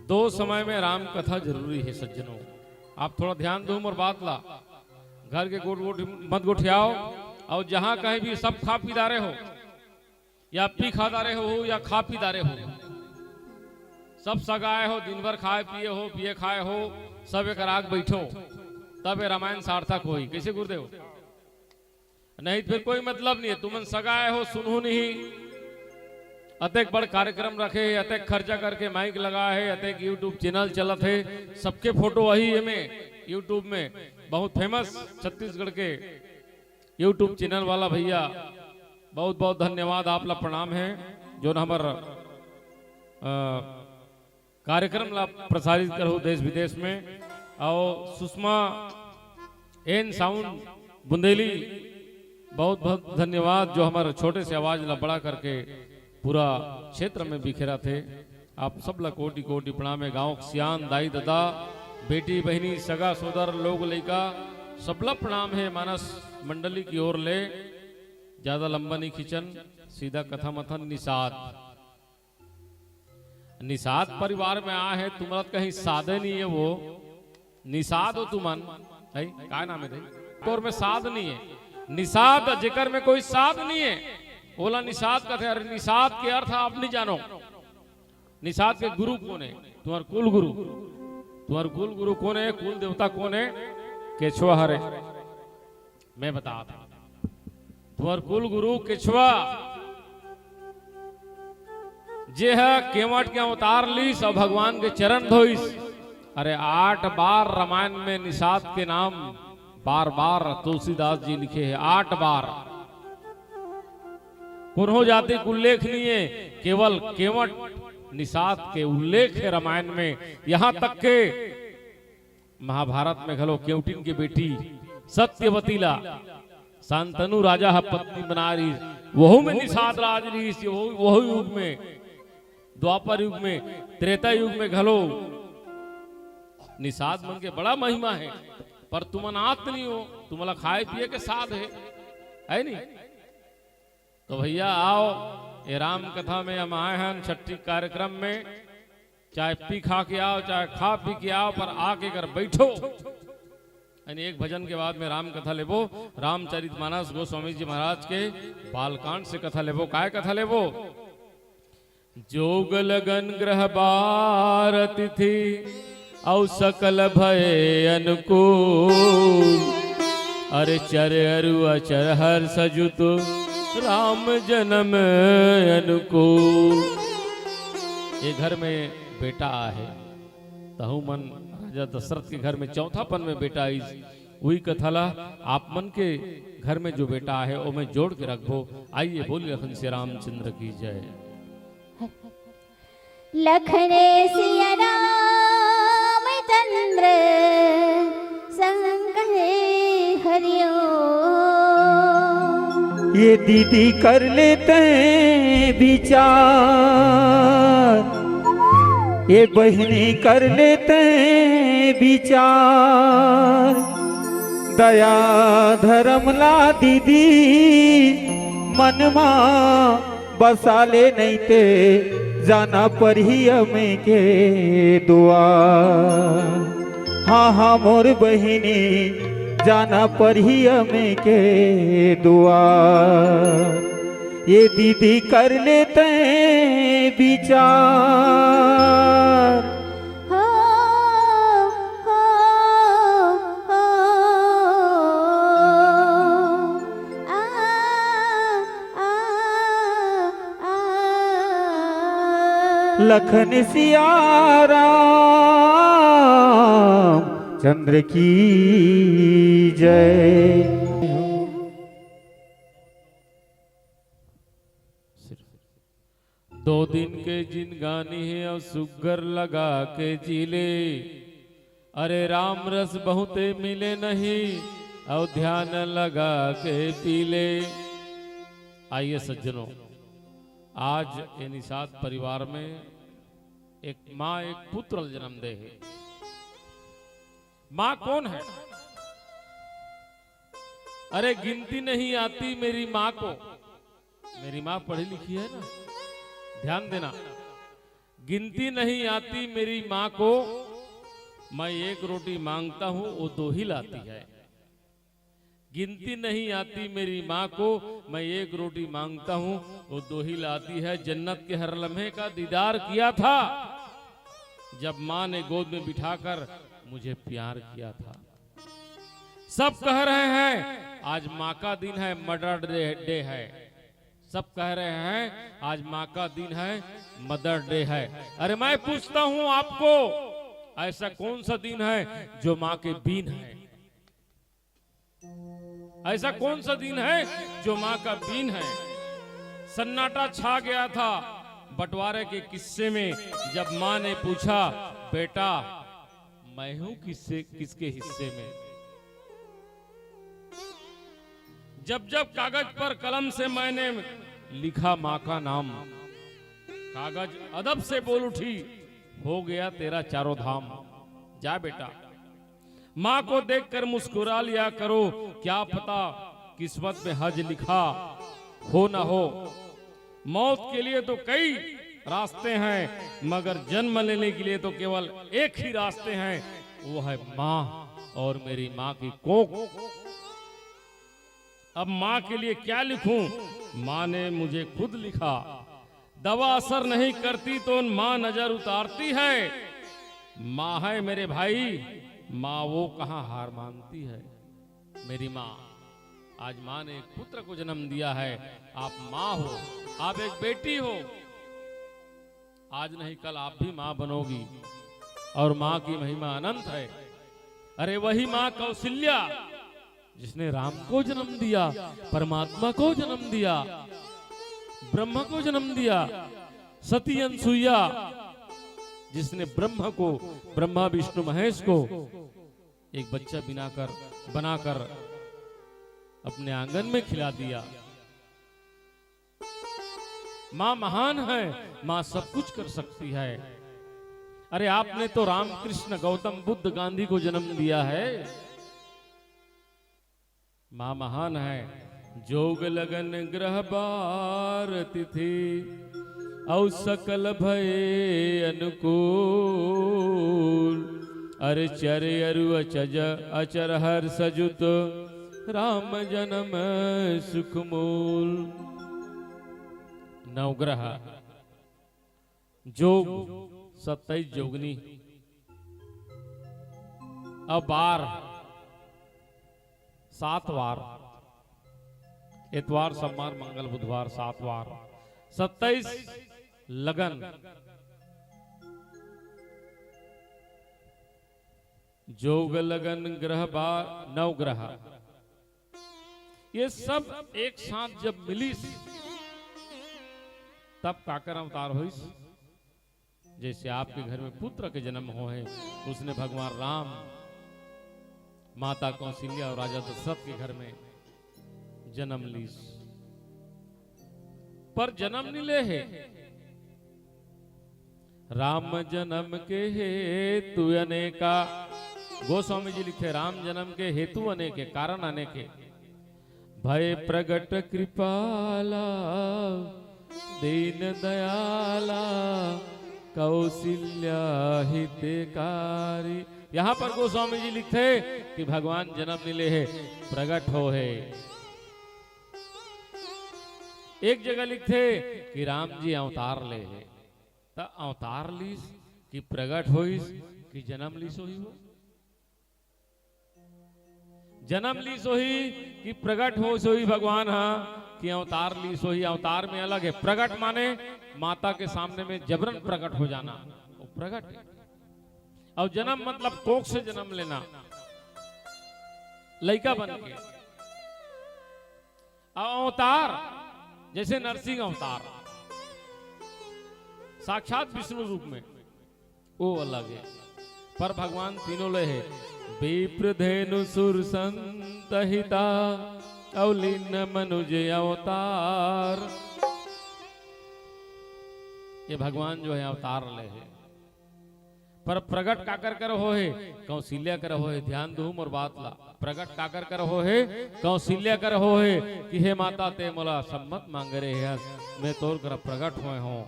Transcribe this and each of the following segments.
दो समय में राम कथा जरूरी है सज्जनों। आप थोड़ा ध्यान दो और बात ला। घर के गोट गोट मत गोठियाओ, और जहां कहीं भी सब खा पी दारे हो, या पी खा दारे हो या खा पी दारे हो, सब सगाए हो, दिन भर खाए पिए हो, पिए खाए हो, सब एक राग बैठो, तब ये रामायण सार्थक होई। कैसे गुरुदेव? नहीं फिर कोई मतलब नहीं है। तुमन सगाए हो सुनू नहीं, अतेक बड़ कार्यक्रम रखे है, अतेक खर्चा करके माइक लगा है, अतेक यूट्यूब चैनल चलत है, सबके फोटो वही है में यूट्यूब में बहुत फेमस छत्तीसगढ़ के यूट्यूब चैनल वाला भैया, बहुत बहुत धन्यवाद, आप ला प्रणाम है जो हमार कार्यक्रम ला प्रसारित करो देश विदेश में। और सुषमा एन साउंड बुंदेली, बहुत बहुत धन्यवाद जो हमारे छोटे से आवाज ला बड़ा करके पूरा क्षेत्र में बिखेरा थे। आप सब ला कोटि कोटि प्रणाम है। गाँव सियान दाई दादा बेटी बहनी सगा सोदर लोग लइका सबला प्रणाम है। मानस मंडली की ओर ले, ज्यादा लंबा नहीं खींचन, सीधा कथा मथन। निषाद परिवार में आ है, तुम्हारा कहीं साधे नहीं है, वो निषाद हो तुमन है, क्या नाम है तोर में साध नहीं है। निषाद जिक्र में कोई साध नहीं है, बोला निषाद कहते। अरे निषाद के अर्थ आप नहीं जानो। निषाद के गुरु कौन है? तुम्हारे कुल गुरु, तुम्हारे कुल गुरु कौन है? कुल देवता कौन है? केछुआ हरे। मैं बता था तुम्हारे कुल गुरु केछुआ जे है केवट के अवतार लीस और भगवान के चरण धोइस। अरे 8 बार रामायण में निषाद के नाम बार बार तुलसीदास जी लिखे हैं, 8 बार। पुनः जाति का उल्लेख नहीं है, केवल केवट निषाद के उल्लेख है रामायण में। यहां तक के महाभारत में घलो केवटिन की बेटी सत्यवती ला शांतनु राजा पत्नी बना रही, वहु में निषाद राज रही। वहु युग में, द्वापर युग में, त्रेता युग में घलो निषाद मन के बड़ा महिमा है। पर तुम अनाथ नहीं हो, तुम्हारा खाए पिए के साथ है नहीं? तो भैया आओ, ये राम कथा में हम आए हैं छठी कार्यक्रम में। चाहे पी खा के आओ, चाहे खा पी के आओ, पर आके कर बैठो। यानी एक भजन के बाद में राम कथा लेबो। रामचरितमानस गोस्वामी जी महाराज के बालकांड से कथा लेबो। काय कथा लेबो? जोग लगन ग्रह बार तिथि औ सकल भय अनुकूल। अरे चर अरु अचर हर सजुत राम जन्म अनुकूल। ये घर में बेटा है, तहु मन राजा दशरथ के घर में चौथापन में बेटा आई। वही कथाला आप मन के घर में जो बेटा है वो मैं जोड़ के रखबो। आइए बोलिए लखन से रामचंद्र की जय। लखने सिया रामचंद्र संग हरिओ। ये दीदी कर लेते विचार, ये बहनी कर लेते विचार। दया धर्म ला दीदी मनमा बसा ले, नहीं ते जाना पर ही हमें के दुआ। हाँ हाँ मोर बहिनी जाना पर ही हमें के दुआ। ये दीदी कर लेते विचार। हो हो हो आ आ आ लखन सिया राम चंद्र की जय। 2 दिन के जिनगानी है और सुगर लगा के जीले। अरे राम रस बहुते मिले नहीं और ध्यान लगा के पीले। आइए सज्जनों, आज ये निषाद परिवार में एक माँ एक पुत्र जन्म दे है। माँ कौन है? अरे गिनती नहीं आती मेरी माँ को। मेरी माँ पढ़ी लिखी है ना, ध्यान देना। गिनती नहीं आती मेरी माँ को, मैं एक रोटी मांगता हूँ वो दो ही लाती है। गिनती नहीं आती मेरी माँ को, मैं एक रोटी मांगता हूँ वो दो ही लाती है। जन्नत के हर लम्हे का दीदार किया था जब माँ ने गोद में बिठाकर मुझे प्यार किया था। सब कह रहे हैं आज माँ का दिन है, मदर डे है। सब कह रहे हैं आज माँ का दिन है, मदर डे है। अरे मैं पूछता हूँ आपको, ऐसा कौन सा दिन है जो माँ के बीन है? ऐसा कौन सा दिन है जो माँ का बीन है? सन्नाटा छा गया था बंटवारे के किस्से में जब माँ ने पूछा, बेटा मैं हूं किसके हिस्से में? जब जब कागज पर कलम से मैंने लिखा माँ का नाम, कागज अदब से बोल उठी, हो गया तेरा चारों धाम। जा बेटा, माँ को देखकर मुस्कुरा लिया करो, क्या पता किस्मत में हज लिखा हो ना हो। मौत के लिए तो कई रास्ते हैं, मगर जन्म लेने के लिए तो केवल एक ही रास्ते हैं, वो है माँ और मेरी माँ की कोख। अब माँ के लिए क्या लिखूं? माँ ने मुझे खुद लिखा। दवा असर नहीं करती तो माँ नजर उतारती है। माँ है मेरे भाई, माँ वो कहाँ हार मानती है। मेरी माँ, आज माँ ने एक पुत्र को जन्म दिया है। आप माँ हो, आप एक बेटी हो। आज नहीं कल आप भी माँ बनोगी और माँ की महिमा अनंत है। अरे वही माँ कौशल्या जिसने राम को जन्म दिया, परमात्मा को जन्म दिया, ब्रह्म को जन्म दिया। सती अनसुईया जिसने ब्रह्म को, ब्रह्मा विष्णु महेश को एक बच्चा बनाकर अपने आंगन में खिला दिया। माँ महान है, माँ सब कुछ कर सकती है। अरे आपने तो रामकृष्ण, गौतम बुद्ध, गांधी को जन्म दिया है। माँ महान है। जोग लगन ग्रह बार तिथि औ सकल भय अनुकूल। अरे चर अरु अचज अचर हर सजुत राम जन्म सुखमूल। नवग्रह जोग 27 जोगनी, अब बार 7 वार, इतवार सोमवार मंगल बुधवार 7 वार, 27 लगन। जोग लगन ग्रह बार 9 ग्रह, ये सब एक साथ जब मिलीस तब काकर अवतार होइस। जैसे आपके घर में पुत्र के जन्म हो है, उसने भगवान राम, माता कौशल्या और राजा दशरथ के घर में जन्म लीस। पर जन्म निले है राम जन्म के हेतु अनेका। गोस्वामी जी लिखे, राम जन्म के हेतु अनेके, कारण अनेके। भय प्रगट कृपाला दीन दयाला कौशल्या हितकारी। यहां पर गोस्वामी जी लिखते कि भगवान जन्म निले है, प्रगट हो है। एक जगह लिखते कि राम जी अवतार ले है, तो अवतार लीस कि प्रगट होइस कि जन्म लीस होई हो। जन्म लीस होई कि प्रगट हो सोई भगवान, हाँ कि अवतार लीस होई। अवतार में अलग है। प्रगट माने माता के सामने में जबरन प्रकट हो जाना, वो प्रगट है। और जन्म मतलब कोख से जन्म लेना, लड़का बन के। अवतार जैसे नरसिंह अवतार साक्षात विष्णु रूप में, वो अलग है। पर भगवान तीनों ले है। विप्र धेनु सुर संत हिता अवलीन मनुज अवतार। ये भगवान जो है अवतार ले है। पर प्रगट काकर कर हो है, कौशल्या कर हो है। ध्यान दूम और बात ला। प्रगट काकर कर हो है, कौशल्या कर हो है कि हे माता ते मोला सम्मत मांग रहे है, मैं तोर कर प्रगट हुए हूं।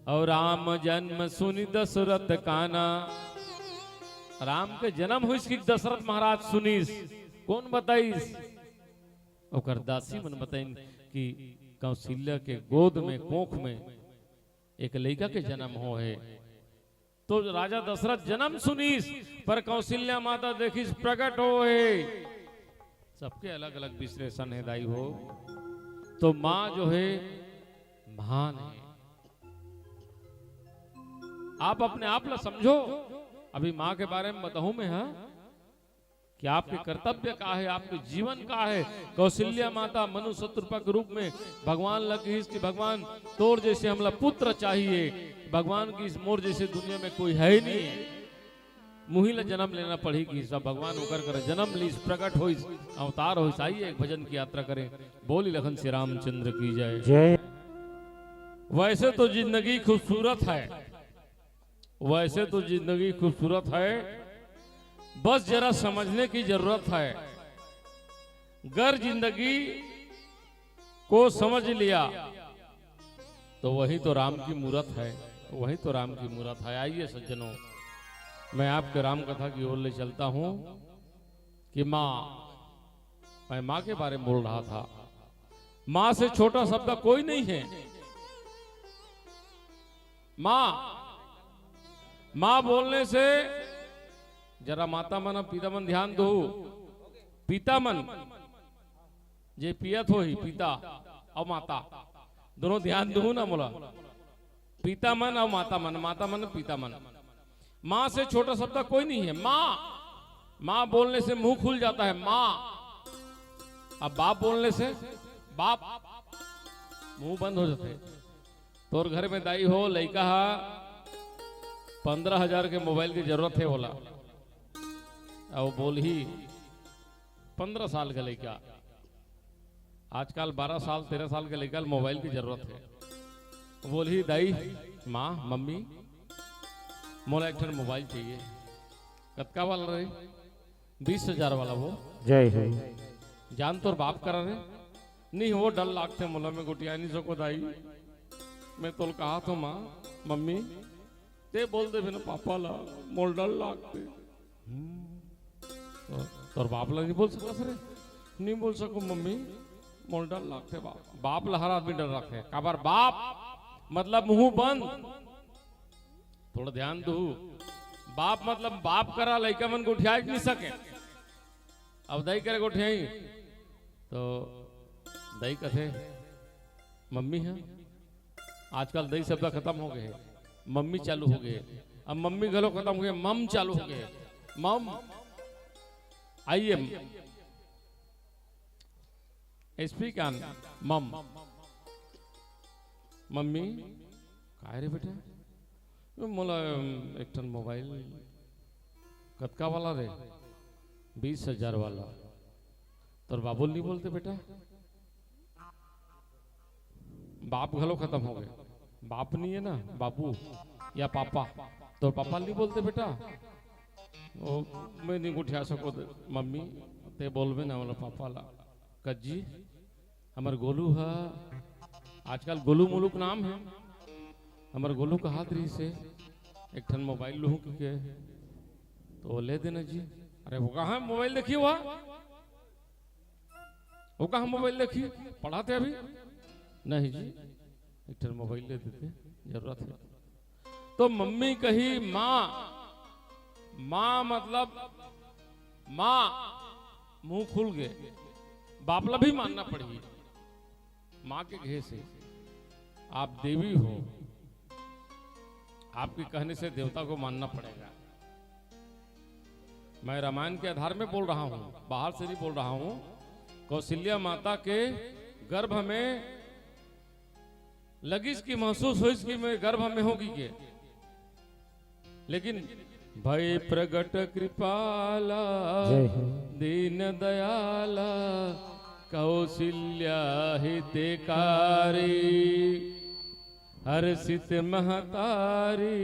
और राम जन्म सुनी दशरथ काना। राम के जन्म हुई कि दशरथ महाराज सुनीस, कौन बताइस? ओकर दासी मन बताइन कि कौशल्या के गोद में कोख में एक लड़का के जन्म हो है। तो राजा दशरथ जन्म सुनीस पर कौशल्या माता देखिस प्रकट हो है। सबके अलग अलग विश्लेषण है दाई हो। तो माँ जो है महान है। आप अपने आप ला समझो। अभी माँ के बारे में बताऊं मैं, हाँ, कि आपके कर्तव्य का है, आपके जीवन का है। कौशल्या माता मनु शत्रुपा के रूप में भगवान लगी कि भगवान तोर जैसे हमला पुत्र चाहिए। भगवान की इस मोर जैसे दुनिया में कोई है ही नहीं है। मुहिला जन्म लेना पड़ेगी। सब भगवान होकर कर जन्म ली, प्रकट हो, अवतार हो। आइए एक भजन की यात्रा करें। बोली लखन श्री रामचंद्र की जय जय। वैसे तो जिंदगी खूबसूरत है, वैसे तो जिंदगी खूबसूरत है, बस जरा समझने की जरूरत है। अगर जिंदगी को समझ लिया तो वही तो राम की मूरत है, वही तो राम की मूरत है। आइए सज्जनों, मैं आपके राम कथा की ओर ले चलता हूं कि माँ, मैं माँ के बारे में बोल रहा था। माँ से छोटा शब्द कोई नहीं है। माँ, माँ बोलने से जरा माता मन पिता मन ध्यान दो। पिता मन जे पियत हो ही, पिता और माता दोनों ध्यान दो ना मोला। पिता मन और माता मन, माता मन पिता मन। माँ से छोटा शब्द कोई नहीं है। माँ, माँ बोलने से मुंह खुल जाता है माँ। अब बाप बोलने से बाप मुंह बंद हो जाते। तोर घर में दाई हो लड़का 15,000 के मोबाइल की जरूरत है बोला, और बोल ही 15 साल का लड़का, आजकल 12 साल 13 साल के लड़का मोबाइल की जरूरत है। बोल ही दाई माँ मम्मी मोला एक मोबाइल चाहिए। कतका वाला रहे? 20,000 वाला। वो जय हो। जान तोर बाप करा रहे नहीं, वो डर लागते मोला में गुटिया नहीं सको दाई। मैं तो कहा तो माँ मम्मी ते बोल दे ना पापा ला, मोल डर लागते। तोर बाप ला नहीं बोल सकता सर? नहीं बोल सको मम्मी, मोल डर लागते। बाप ला हर आदमी डर रखे। काबर बाप मतलब मुंह बंद। थोड़ा ध्यान दो। बाप मतलब बाप करा लड़का मन को उठा नहीं सके। अब दही करे उठाई तो दही कथे मम्मी है। आजकल दही शब्द खत्म हो गए, मम्मी चालू हो गए। अब मम्मी गलो खत्म हो गए, मम चालू हो गए। मम आइए स्पीक ऑन मम। मम्मी काय रे बेटा? मोला एक टन मोबाइल कतका वाला रे? 20,000 वाला। तोर बाबू नहीं बोलते बेटा? बाप घलो खत्म हो गए। बाप नहीं है ना, बाबू या पापा। तो पापा नहीं बोलते बेटा? ओ मैं नहीं उठा सको मम्मी, ते बोलबे ना वाला पापा ला। कज्जी हमार गोलू है, आजकल गोलू मुलुक नाम है। हमार गोलू का हाथ रही से एक ठन मोबाइल लूँ के तो ले देना जी। अरे वो कहाँ मोबाइल देखी? हुआ वो कहाँ मोबाइल देखी? पढ़ाते अभी नहीं जी, एक ठन मोबाइल ले देते, जरूरत है। तो मम्मी कही माँ, माँ मतलब माँ, मुंह खुल गए। बापला भी मानना पड़ेगी। माँ के घेर से आप देवी हो, आपके कहने से देवता को मानना पड़ेगा। मैं रामायण के आधार में बोल रहा हूं, बाहर से नहीं बोल रहा हूं। कौशल्या माता के गर्भ में लगी कि महसूस हुई कि मैं गर्भ में होगी के, लेकिन भय प्रगट कृपाला दीन दयाला कौशल्या हितकारी हर्षित महतारी।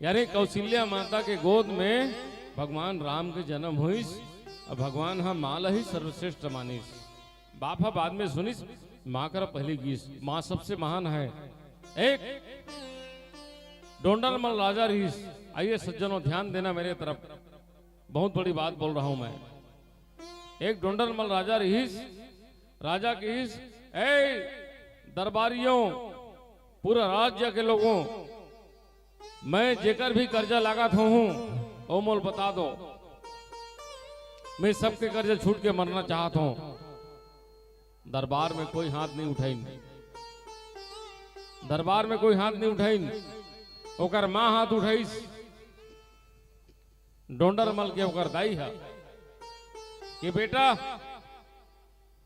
यानी कौशल्या माता के गोद में भगवान राम के जन्म हुई और भगवान हा माला ही सर्वश्रेष्ठ मानिस। बाप हा बाद में सुनिस, माँ कर पहली गीस। माँ सबसे महान है। एक डोंडरमल राजा रीस। आइए सज्जनों ध्यान देना मेरे तरफ, बहुत बड़ी बात बोल रहा हूं मैं। एक डोंडरमल राजा रहीस, राजा की हिस, ए दरबारियों, पूरा राज्य के लोगों, मैं जेकर भी कर्जा लागत हूं ओ मोल बता दो, मैं सबके कर्जे छूट के मरना चाहता हूं। दरबार में कोई हाथ नहीं उठाई, दरबार में कोई हाथ नहीं उठाई। ओकर मां हाथ उठाईस, डोंडरमल के ओकर दाई है कि बेटा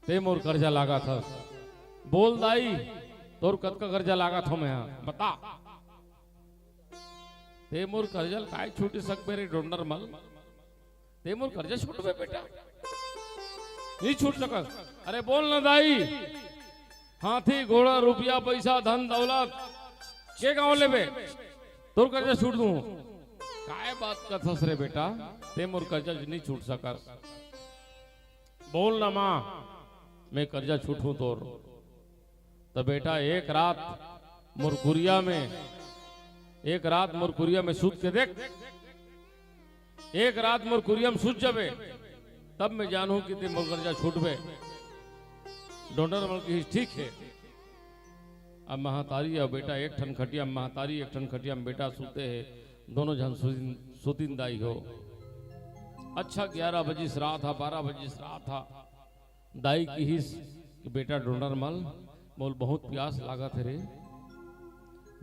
ते मोर कर्जा लागा था। बोल दाई तोर कद का कर्जा लागा था मैं, बता ते मोर कर्जा काय छूट सक मेरे डोंडरमल, ते मोर कर्जा छूट बे बेटा, नहीं छूट सकत। अरे बोल ना दाई, हाथी घोड़ा रुपया पैसा धन दौलत के गाँव लेबे, तोर कर्जा छूट दूं। काय बात कथस रे बेटा, ते मोर कर्जा नहीं छूट सकर। बोल ना मां, मैं कर्जा छूटूं तोर। तो बेटा एक रात मुरकुरिया में सूत के देख, एक रात मुरकुरिया में सूत जाबे, तब मैं जानू कि ते मोर कर्जा छूटबे। डोंडरमल की ठीक है। अब महातारी और बेटा एक ठन खटिया में, महातारी एक ठन खटिया में बेटा सूते है, दोनों जन सुतिंदाई हो। अच्छा 11 बजे रात था, 12 बजे रात था। दाई की हिस कि बेटा डोंडरमल मोल बहुत प्यास लागत है रे,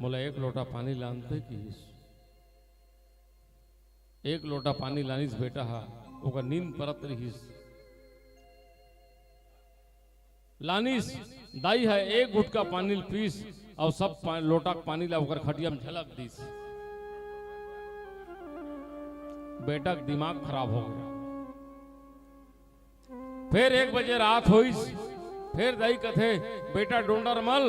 मोला एक लोटा पानी लानते की हिस। एक लोटा पानी लानिस बेटा हा, ओकर नींद परत रहीस। लानिस दाई है, एक घुट का पानी पीस और सब लोटा पानी ला ओकर खटिया में झलक दीस। बेटा का दिमाग खराब हो गया। फिर 1 बजे रात होइस, फिर दाई कथे बेटा डोंडरमल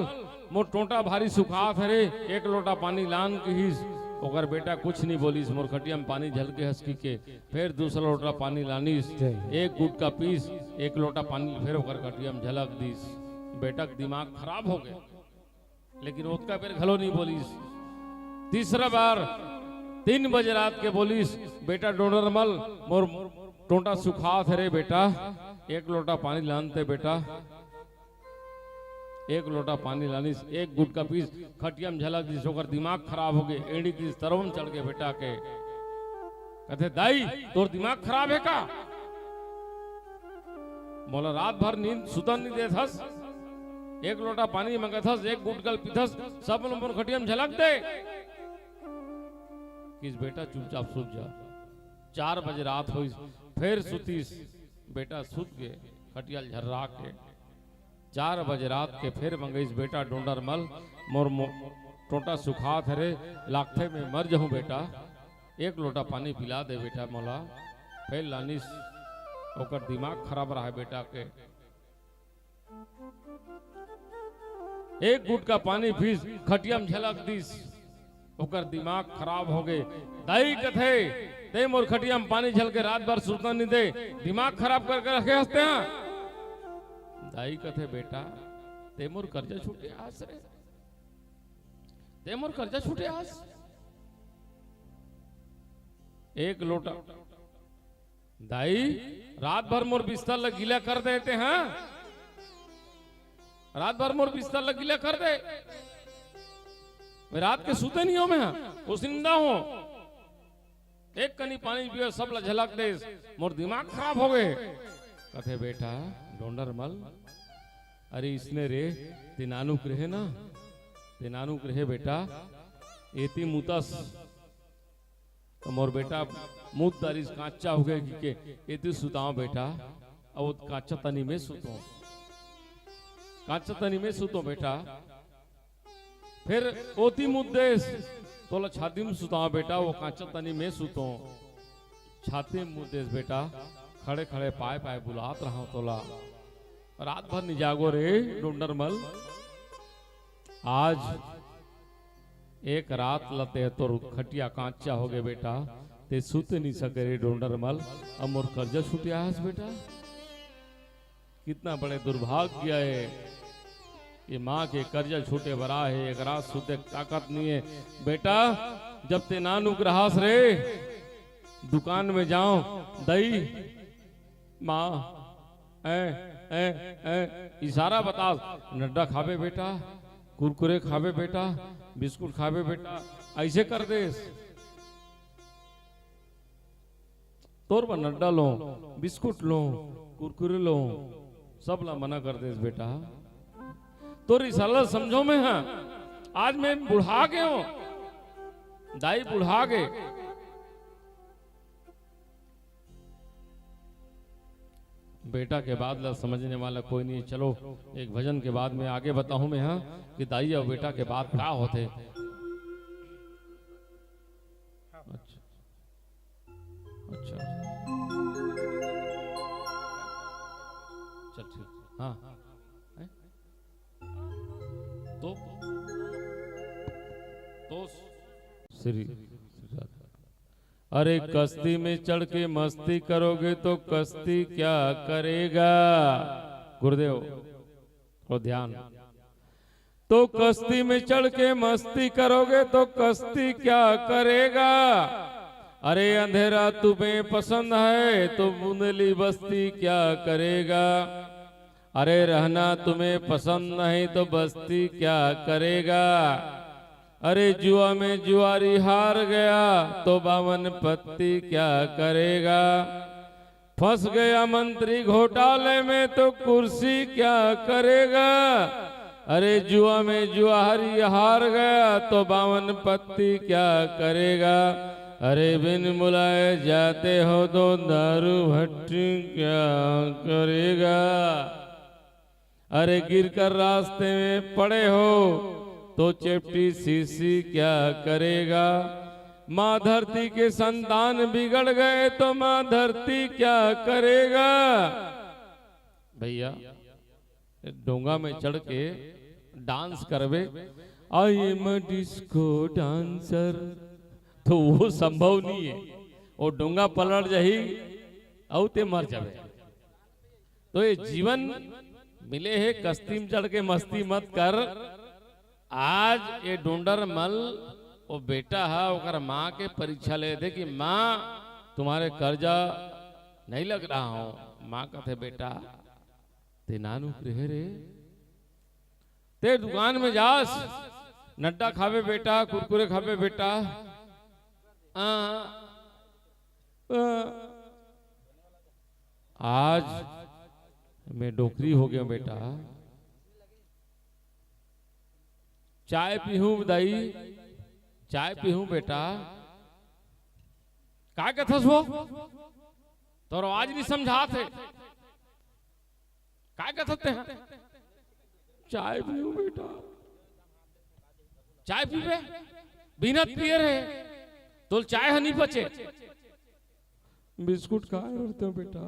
मोर टोंटा भारी सुखात हरे, एक लोटा पानी लान की हिस। ओकर बेटा कुछ नहीं बोलिस, मोर खटिया में पानी झलके हंसकी के। फिर दूसरा लोटा पानी लानिस, एक गुट का पीस, एक लोटा पानी फिर ओकर खटिया में झलक दीस। बेटा का दिमाग खराब हो गया, लेकिन उसका फिर घलो नहीं बोलिस। तीसरा बार 3 बजे रात के बोलिस, बेटा डोंडरमल मोर टोंटा सुखात हरे बेटा, एक लोटा पानी लानते बेटा। एक लोटा पानी लानिस, एक गुट का पीस खटिया में झलक दिस। ओकर दिमाग खराब हो गए, एड़ी की तरव में चढ़ गए बेटा के। कहते दाई तोर दिमाग खराब है का, मोला रात भर नींद सुतन नहीं देथस, एक लोटा पानी मंगथस, एक गुट गल पीथस, सब मोर खटिया में झलक दे। किस बेटा चुपचाप सूत जा। 4 बजे रात हुई, फिर सुतीस, बेटा सूत गए खटिया झर्रा के। 4 बजे रात के फिर मंगईस, बेटा डोंडरमल मोर टोटा सुखात हरे, लाखते में मर जाऊं बेटा, एक लोटा पानी पिला दे बेटा मोला। फिर लानिस, ओकर दिमाग खराब रहा बेटा के। एक गुट का पानी पीस खटिया में झलक दीस, ओकर दिमाग खराब हो गए। दाई कथे दे मोर खटिया में पानी झल के रात भर सुतना नहीं दे, दिमाग खराब करके रखे हंसते हैं। दाई कथे बेटा ते मोर कर्जा छूटे आस रे, ते मोर कर्जा छूटे आस। एक लोटा दाई रात भर मोर बिस्तर लग गीला कर देते हैं, रात भर मोर बिस्तर लग गीला कर दे। मैं रात के सूते नहीं हो, मैं उस निंदा हूं। एक कनी पानी पियो सब ला झलक दे, मोर दिमाग खराब हो गए। कथे बेटा डोंडरमल, अरे इसने रे तिनानुक रहे ना, तिनानुक रहे बेटा, एती मुतस तो मोर बेटा मुत दारिस कांचा हो गए कि एती सुताओ बेटा, और कांचा तनी में सुतो, कांचा तनी में सुतो बेटा। फिर ओती मुद्देस तोला छाती में सुताओ बेटा, वो कांचा तनी में सुतो, छाती में मुद्देस बेटा। खड़े खड़े पाए पाए बुलात रहा तोला, रात भर नहीं जागो रे डोंडरमल। आज एक रात लते तो खटिया कांचा हो गए बेटा, ते सुते नहीं सके रे डोंडरमल। अब मोर कर्जा छूटिया है बेटा, कितना बड़े दुर्भाग्य है। ये माँ के कर्जा छूटे बरा है एक रात सुते ताकत नहीं है। बेटा जब ते नानुक रहास रे दुकान में जाओ दही माँ इशारा बता नड्डा खावे बेटा, कुरकुरे खावे बेटा, बिस्कुट खावे बेटा, ऐसे कर दे तोर पर नड्डा लो, बिस्कुट लो, कुरकुरे लो, सब ला मना कर दे बेटा। तोरी सरल समझो में है आज मैं बुढ़ा गए हूं, दाई बुढ़ा गए। बेटा के बाद ला समझने वाला कोई नहीं। चलो एक भजन के बाद में आगे बताऊं मैं हाँ कि दाई और बेटा के बाद क्या होते। अच्छा अच्छा चल ठीक हाँ तो श्री अरे कश्ती में चढ़ के मस्ती करोगे तो कश्ती क्या करेगा। गुरुदेव और ध्यान। तो कश्ती में चढ़ के मस्ती करोगे तो कश्ती क्या करेगा। अरे अंधेरा तुम्हें पसंद है तो बुंदेली बस्ती क्या करेगा। अरे रहना तुम्हें पसंद नहीं तो बस्ती क्या करेगा। अरे जुआ में जुआरी हार गया तो 52 पत्ती क्या करेगा। फंस गया मंत्री घोटाले में तो कुर्सी क्या करेगा। अरे जुआ में जुआरी हार गया तो 52 पत्ती क्या करेगा। अरे बिन बुलाए जाते हो तो दारू भट्टी क्या करेगा। अरे गिरकर रास्ते में पड़े हो तो चेप्टी सीसी क्या करेगा। माँ धरती के संतान बिगड़ गए तो माँ धरती क्या करेगा। भैया डोंगा में चढ़ के डांस करवे I am a disco dancer तो वो संभव नहीं है। वो डोंगा पलट जाही और ते मर जावे। तो ये जीवन मिले है कश्ती में चढ़ के मस्ती मत कर। आज ये डोंडर मल वो बेटा है ओकर माँ के परीक्षा ले दे कि माँ तुम्हारे कर्जा नहीं लग रहा हूं। माँ कहते बेटा ते नानू रे ते दुकान में जास नड्डा खावे बेटा, कुरकुरे खावे बेटा। आज मैं डोकरी हो गया बेटा। चाय पीहूं दाई, चाय पीहूं बेटा। क्या कथस वो तो आज नहीं समझा थे। क्या कथते हैं चाय पीहूं बेटा। चाय पीवे बिना पिए रहे तो चाय नहीं बचे। बिस्कुट खा रहे हो बेटा।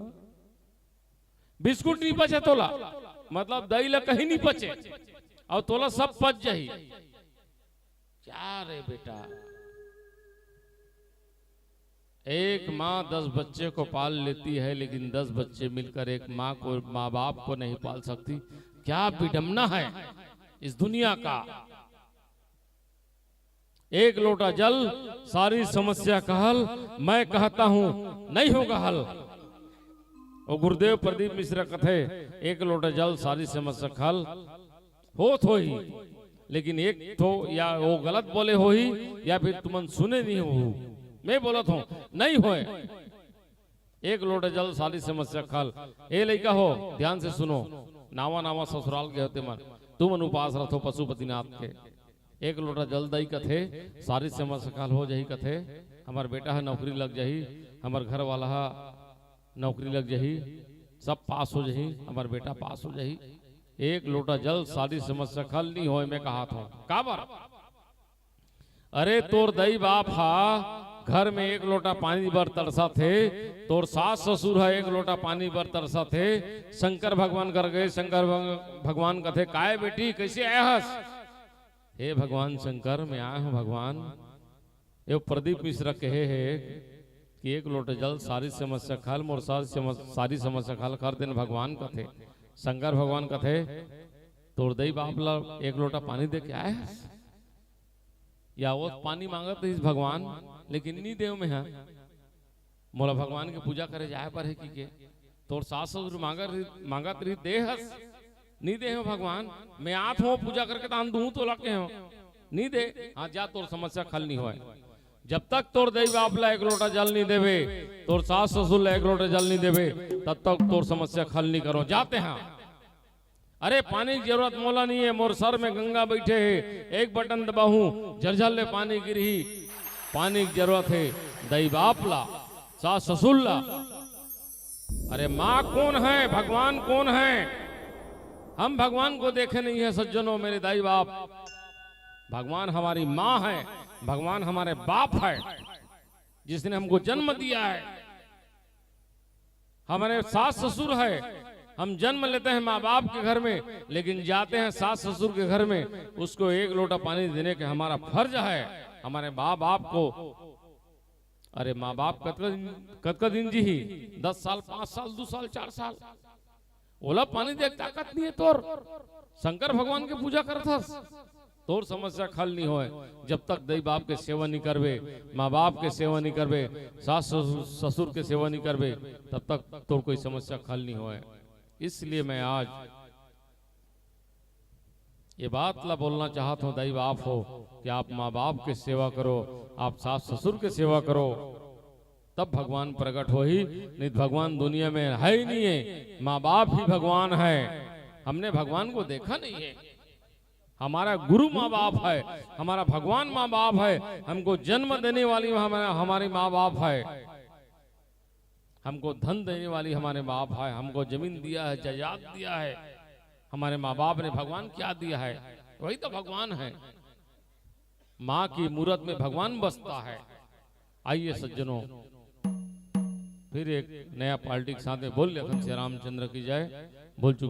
बिस्कुट नहीं बचे तोला मतलब दही ला कहीं नहीं बचे और तोला सब पच जाही। क्या रे बेटा। एक माँ 10 बच्चे को पाल लेती है लेकिन 10 बच्चे मिलकर एक माँ को, माँ बाप को नहीं पाल सकती। क्या विडंबना है इस दुनिया का। एक लोटा जल सारी समस्या का हल। मैं कहता हूं नहीं होगा हल। और गुरुदेव प्रदीप मिश्रा कथे एक लोटा जल सारी समस्या का हल हो तो ही लेकिन एक तो या वो गलत बोले हो ही या फिर तुमन सुने नहीं हो। मैं बोलत हूं नहीं होए। एक लोटा जल सारी समस्या खल। ए लइका हो ध्यान से सुनो। नावा नावा ससुराल के होते मन तुमन उपास रथो पशुपतिनाथ के। एक लोटा जल दई कथे सारी समस्या खल हो जाही। कथे हमार बेटा है नौकरी लग जाही, हमार घर वाला है नौकरी लग जाही, सब पास हो जाही, हमार बेटा पास हो जाही। एक लोटा जल सारी समस्या खल नहीं होए। मैं कहा था काबर। अरे तोर दई बाप हा घर में एक लोटा पानी बर तरसा थे। तोर सास ससुर है एक लोटा पानी बर तरसा थे। शंकर भगवान कर गए। शंकर भगवान कथे काय बेटी कैसे आया हस। हे भगवान शंकर मैं आया हूं भगवान। ये प्रदीप मिश्रा कहे है कि एक लोटा जल सारी समस्या खल मोर सारी समस्या खल कर देन भगवान कथे। शंकर भगवान कथे तोर दई बाप ला एक लोटा पानी दे के आए हस या वो पानी मांगत इस भगवान लेकिन नहीं देव में है मोला भगवान के पूजा करे जाए पर है कि के तोर सास ससुर मांगत रही दे हस नहीं दे हो भगवान मैं आत हूँ पूजा करके तान दूं तो लगे हो नहीं दे हाँ जा तोर समस्या खल नहीं होए जब तक तोर दई बाप ला एक लोटा जल नहीं देवे तोर सास ससुर ला एक लोटा जल नहीं देवे तब तक तोर समस्या खल नहीं करो जाते हैं अरे पानी की जरूरत मोला नहीं है मोर सर में गंगा बैठे है एक बटन दबाऊं झरझर ले पानी गिरी पानी की जरूरत है दई बाप ला सास ससुर ला अरे माँ कौन है भगवान कौन है हम भगवान को देखे नहीं है सज्जनों मेरे दाई बाप भगवान हमारी माँ है भगवान हमारे बाप है जिसने हमको जन्म दिया है हमारे सास ससुर है हम जन्म लेते हैं माँ बाप के घर में लेकिन जाते हैं सास ससुर के घर में उसको एक लोटा पानी देने के हमारा फर्ज है हमारे माँ बाप को अरे माँ बाप कतका दिन जी ही 10 साल 5 साल 2 साल 4 साल ओला पानी दे ताकत नहीं है तोर शंकर भगवान के पूजा करता तोर समस्या खल नहीं होए जब तक दई बाप के सेवा नहीं करवे माँ बाप के सेवा नहीं करवे सास ससुर के सेवा नहीं करवे तब तक तोर कोई समस्या खल नहीं होए इसलिए मैं आज ये बात ला बोलना चाहता हूँ दई बाप हो कि आप माँ बाप के सेवा करो आप सास ससुर के सेवा करो तब भगवान प्रकट हो ही नहीं भगवान दुनिया में है ही नहीं है माँ बाप ही भगवान है हमने भगवान को देखा नहीं है हमारा गुरु माँ बाप है हमारा भगवान माँ बाप है हमको जन्म देने वाली हमारी माँ बाप है हमको धन देने वाली हमारे माँ बाप है हमको जमीन दिया है जायदाद दिया है हमारे माँ बाप ने भगवान क्या दिया है वही तो भगवान है माँ की मूरत में भगवान बसता है आइए सज्जनों फिर एक नया पार्टी के साथ बोल लेते श्री रामचंद्र की जय बोल चुके